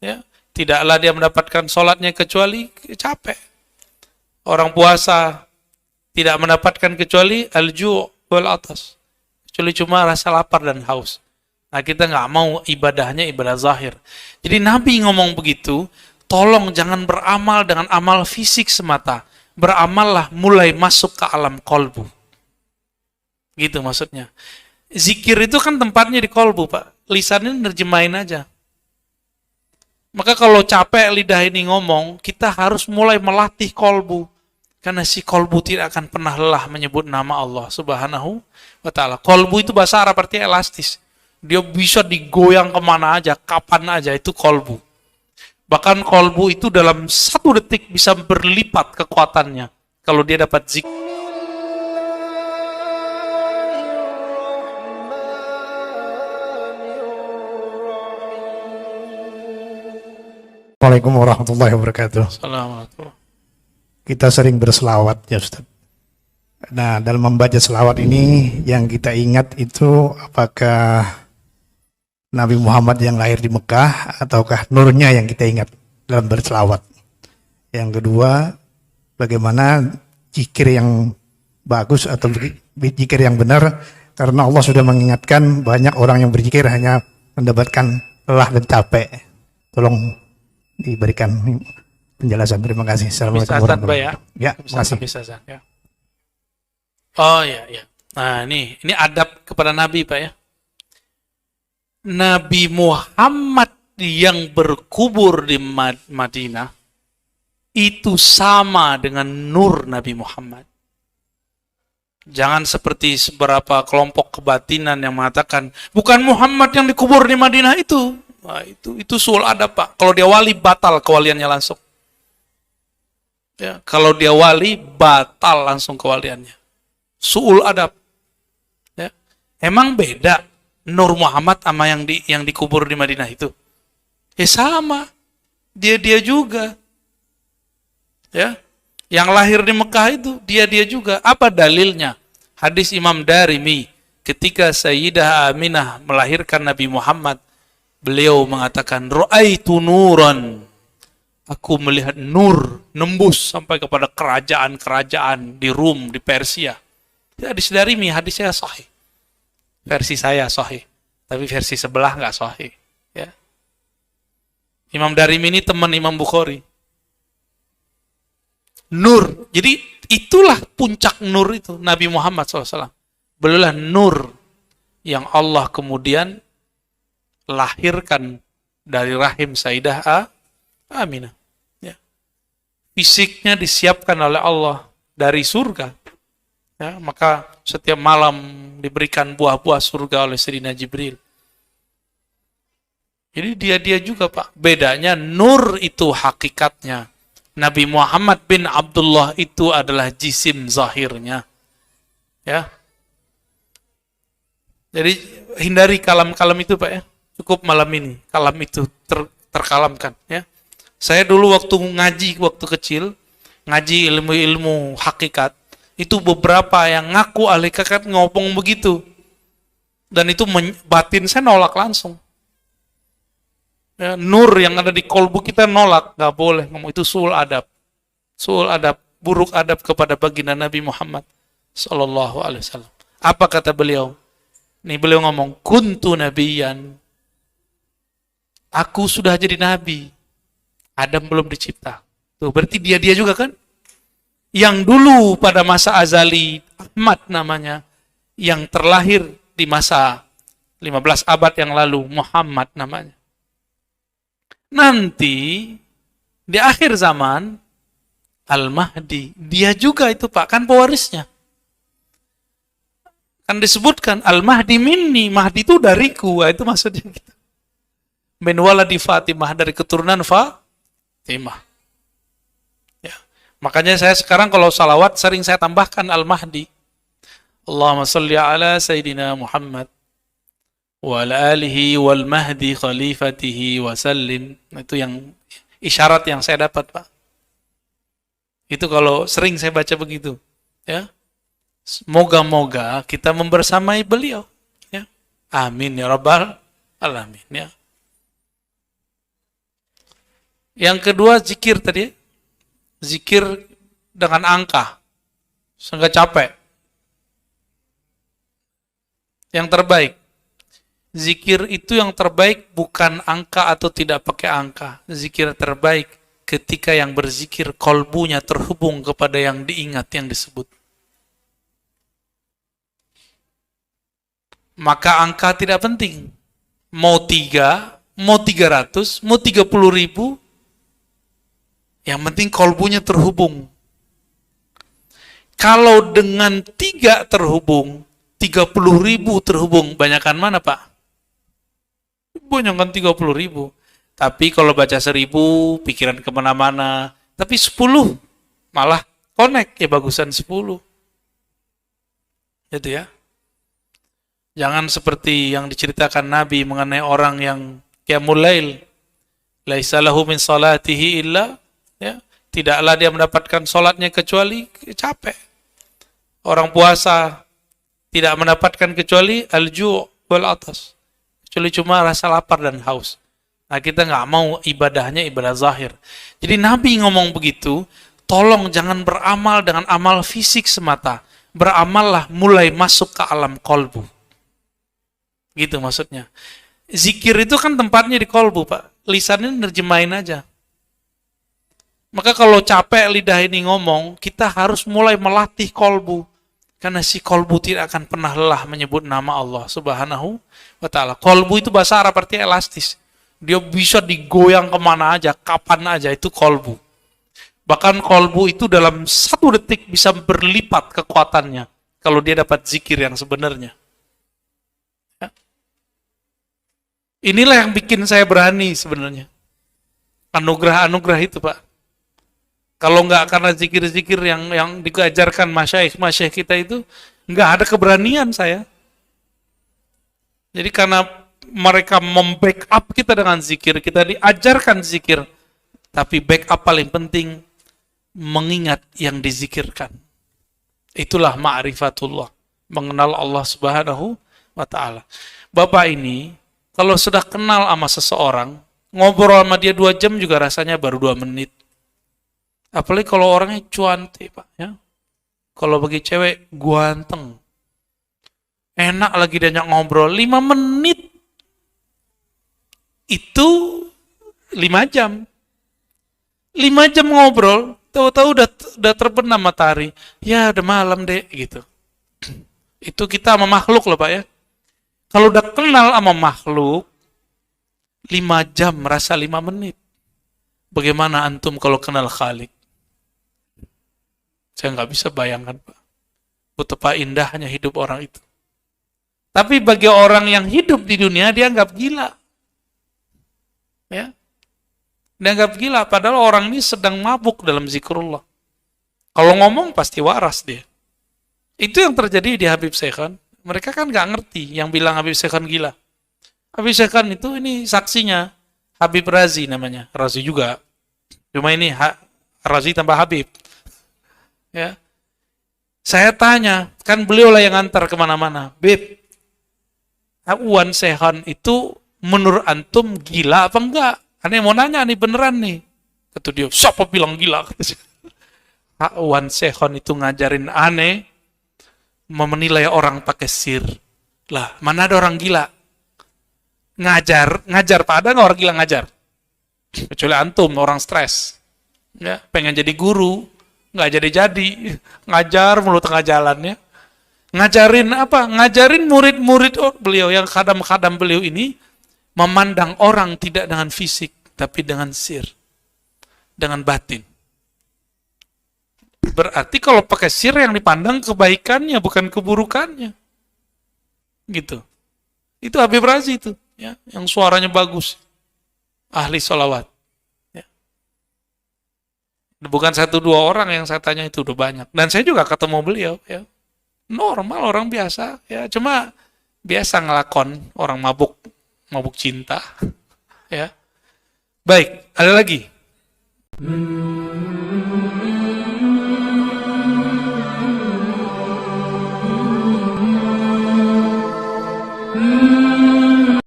Ya, tidaklah dia mendapatkan sholatnya kecuali capek. Orang puasa tidak mendapatkan kecuali al-ju' wal atas. Kecuali cuma rasa lapar dan haus. Nah, kita nggak mau ibadahnya ibadah zahir. Jadi Nabi ngomong begitu, tolong jangan beramal dengan amal fisik semata. Beramallah mulai masuk ke alam kolbu. Gitu maksudnya. Zikir itu kan tempatnya di kolbu, Pak. Lisannya nerjemahin aja. Maka kalau capek lidah ini ngomong, kita harus mulai melatih kolbu. Karena si kolbu tidak akan pernah lelah menyebut nama Allah Subhanahu wa ta'ala. Kolbu itu bahasa Arab artinya elastis. Dia bisa digoyang kemana aja, kapan aja, itu kolbu. Bahkan kolbu itu dalam 1 detik bisa berlipat kekuatannya. Kalau dia dapat zikir. Assalamualaikum warahmatullahi wabarakatuh. Assalamualaikum. Kita sering berselawat ya Ustaz. Nah, dalam membaca selawat ini yang kita ingat itu apakah Nabi Muhammad yang lahir di Mekah ataukah nurnya yang kita ingat dalam berselawat. Yang kedua, bagaimana zikir yang bagus atau zikir yang benar, karena Allah sudah mengingatkan banyak orang yang berzikir hanya mendapatkan lelah dan capek. Tolong diberikan penjelasan. Terima kasih. Assalamualaikum warahmatullahi wabarakatuh. Ya, terima kasih. Bisa, ya. Oh ya, ya. Nah, ini adab kepada Nabi, Pak ya. Nabi Muhammad yang berkubur di Madinah itu sama dengan nur Nabi Muhammad. Jangan seperti beberapa kelompok kebatinan yang mengatakan bukan Muhammad yang dikubur di Madinah itu. Nah, itu suul adab, Pak. Kalau dia wali, batal kewaliannya langsung. Ya, kalau dia wali, batal langsung kewaliannya. Suul adab. Ya. Emang beda Nur Muhammad sama yang dikubur di Madinah itu? Ya sama. Dia juga. Ya. Yang lahir di Mekah itu dia juga. Apa dalilnya? Hadis Imam Darimi ketika Sayyidah Aminah melahirkan Nabi Muhammad, beliau mengatakan, "Ra'aitu nuran." Aku melihat nur nembus sampai kepada kerajaan-kerajaan di Rum, di Persia. Hadis Darimi, hadisnya sahih. Versi saya sahih, tapi versi sebelah nggak sahih. Ya. Imam Darimi ini teman Imam Bukhari. Nur, jadi itulah puncak nur itu, Nabi Muhammad SAW. Beliaulah nur yang Allah kemudian lahirkan dari rahim Sayyidah Aminah. Ya. Fisiknya disiapkan oleh Allah dari surga. Ya, maka setiap malam diberikan buah-buah surga oleh Sayyidina Jibril. Jadi dia juga, Pak. Bedanya nur itu hakikatnya. Nabi Muhammad bin Abdullah itu adalah jisim zahirnya. Ya. Jadi hindari kalam-kalam itu, Pak ya. Cukup malam ini kalam itu terkalamkan, ya. Saya dulu waktu ngaji waktu kecil, ngaji ilmu-ilmu hakikat, itu beberapa yang ngaku ahli hakikat ngomong begitu. Dan itu batin saya nolak langsung. Ya, nur yang ada di kolbu kita nolak, nggak boleh ngomong itu suul adab. Suul adab, buruk adab kepada baginda Nabi Muhammad sallallahu alaihi wasallam. Apa kata beliau? Nih beliau ngomong, kuntu nabiyan. Aku sudah jadi nabi. Adam belum dicipta. Tuh, berarti dia juga kan? Yang dulu pada masa azali, Ahmad namanya, yang terlahir di masa 15 abad yang lalu, Muhammad namanya. Nanti, di akhir zaman, Al-Mahdi, dia juga itu Pak, kan pewarisnya. Kan disebutkan, Al-Mahdi minni, Mahdi itu dariku, itu maksudnya gitu. Min waladi Fatimah, dari keturunan Fatimah. Ya. Makanya saya sekarang kalau salawat sering saya tambahkan Al-Mahdi. Allahumma salli ala Sayyidina Muhammad wa ala alihi wal mahdi khalifatihi wa sallim. Itu yang isyarat yang saya dapat, Pak. Itu kalau sering saya baca begitu, ya. Moga-moga kita membersamai beliau, ya. Amin ya rabbal alamin, ya. Yang kedua zikir tadi, zikir dengan angka, sehingga capek. Yang terbaik, zikir itu yang terbaik bukan angka atau tidak pakai angka. Zikir terbaik ketika yang berzikir kolbunya terhubung kepada yang diingat, yang disebut. Maka angka tidak penting. Mau 3, mau 300, mau 30.000, yang penting kolbunya terhubung. Kalau dengan 3 terhubung, 30.000 terhubung, banyakan mana Pak? Banyakan 30.000. Tapi kalau baca 1.000, pikiran kemana-mana. Tapi 10, malah connect, ya bagusan 10. Gitu ya. Jangan seperti yang diceritakan Nabi mengenai orang yang qiyamul lail. Laisa lahu min salatihi illa, ya, tidaklah dia mendapatkan salatnya kecuali capek. Orang puasa tidak mendapatkan kecuali al-ju' wal atas. Kecuali cuma rasa lapar dan haus. Nah, kita nggak mau ibadahnya ibadah zahir. Jadi Nabi ngomong begitu, tolong jangan beramal dengan amal fisik semata. Beramallah mulai masuk ke alam kolbu. Gitu maksudnya. Zikir itu kan tempatnya di kolbu, Pak. Lisannya nerjemahin aja. Maka kalau capek lidah ini ngomong, kita harus mulai melatih kolbu. Karena si kolbu tidak akan pernah lelah menyebut nama Allah Subhanahu wa ta'ala. Kolbu itu bahasa Arab artinya elastis. Dia bisa digoyang kemana aja, kapan aja, itu kolbu. Bahkan kolbu itu dalam 1 detik bisa berlipat kekuatannya kalau dia dapat zikir yang sebenarnya. Ya. Inilah yang bikin saya berani sebenarnya. Anugerah-anugerah itu, Pak. Kalau nggak karena zikir-zikir yang diajarkan masyaikh kita itu, nggak ada keberanian saya. Jadi karena mereka membackup kita dengan zikir, kita diajarkan zikir, tapi backup paling penting mengingat yang dizikirkan. Itulah ma'rifatullah, mengenal Allah Subhanahu wa ta'ala. Bapak ini, kalau sudah kenal sama seseorang, ngobrol sama dia 2 jam juga rasanya baru 2 menit. Apalagi kalau orangnya cuantik, Pak, ya. Kalau bagi cewek ganteng, enak lagi diajak ngobrol 5 menit. Itu 5 jam. 5 jam ngobrol, tahu-tahu udah terbenam matahari. Ya, udah malam, Dek, gitu. Itu kita sama makhluk loh, Pak, ya. Kalau udah kenal sama makhluk, 5 jam merasa 5 menit. Bagaimana antum kalau kenal Khalik? Saya nggak bisa bayangkan, Pak. Betapa indahnya hidup orang itu. Tapi bagi orang yang hidup di dunia, dia anggap gila. Ya. Dia anggap gila, padahal orang ini sedang mabuk dalam zikrullah. Kalau ngomong pasti waras dia. Itu yang terjadi di Habib Sekhan. Mereka kan nggak ngerti yang bilang Habib Sekhan gila. Habib Sekhan itu ini saksinya. Habib Razi namanya. Razi juga. Cuma ini Razi tambah Habib. Ya, saya tanya, kan beliau lah yang antar kemana-mana. Beb, Wan Sekhan itu menurut antum gila apa enggak? Aneh mau nanya nih beneran nih. Kata dia, siapa bilang gila? Wan Sekhan itu ngajarin aneh menilai orang pakai sir. Lah, mana ada orang gila? Ngajar Pak, ada nggak orang gila ngajar? Kecuali antum, orang stres. Ya, pengen jadi guru. Nggak jadi-jadi, ngajar mulu tengah jalan ya. Ngajarin apa? Ngajarin murid-murid beliau, yang khadam-khadam beliau ini, memandang orang tidak dengan fisik, tapi dengan sir, dengan batin. Berarti kalau pakai sir yang dipandang kebaikannya, bukan keburukannya. Gitu. Itu Habib Razi itu, ya, yang suaranya bagus. Ahli sholawat. Bukan 1-2 orang yang saya tanya, itu udah banyak. Dan saya juga ketemu beliau, ya. Normal, orang biasa, ya. Cuma biasa ngelakon orang mabuk cinta, ya. Baik, ada lagi.